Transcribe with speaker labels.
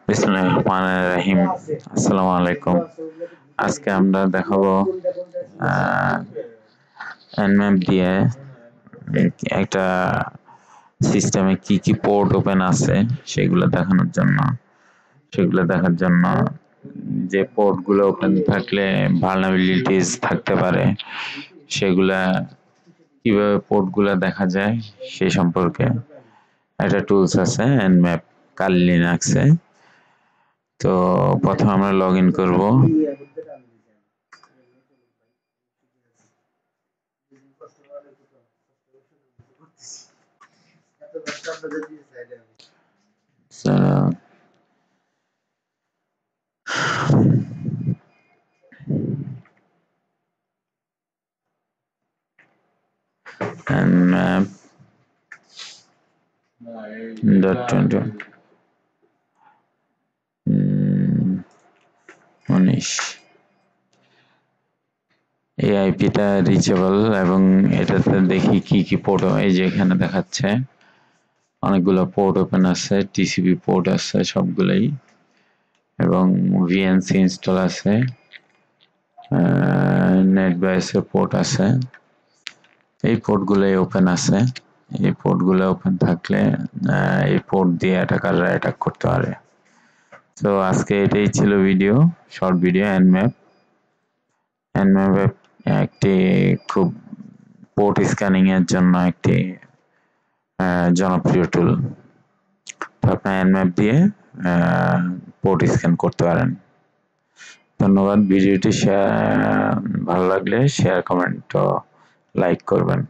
Speaker 1: বিসমিল্লাহির রহমানির রহিম। আসসালামু আলাইকুম। আজকে আমরা দেখাবো এনম্যাপ দিয়ে একটা সিস্টেমে কি কি পোর্ট ওপেন আছে সেগুলো দেখার জন্য যে পোর্ট গুলো ওপেন থাকলে ভালনারেবিলিটিস থাকতে পারে সেগুলা কিভাবে পোর্ট গুলা দেখা যায় সেই সম্পর্কে একটা টুলস আছে এনম্যাপ কালি লিনাক্সে। তো প্রথমে আমরা লগ ইন করবো। nmap .20 19 এই আইপিটা রিচেবল এবং এটাতে দেখি কি কি পোর্ট, এই যে এখানে দেখাচ্ছে অনেকগুলো পোর্ট ওপেন আছে, টিসিপি পোর্ট আছে সবগুলাই, এবং ভিএনসি ইনস্টল আছে, নেটবিয়াসের পোর্ট আছে। এই পোর্টগুলোই ওপেন আছে। এই পোর্টগুলো ওপেন থাকলে এই পোর্ট দিয়ে অ্যাটাকাররা অ্যাটাক করতে পারে। তো আজকে এটাই ছিল ভিডিও, শর্ট ভিডিও। এনম্যাপ একটি খুব পোর্ট স্ক্যানিং এর জন্য একটি জনপ্রিয় টুল। তো আপনি এনম্যাপ দিয়ে পোর্ট স্ক্যান করতে পারেন। ধন্যবাদ। ভিডিওটি ভালো লাগলে শেয়ার, কমেন্ট ও লাইক করবেন।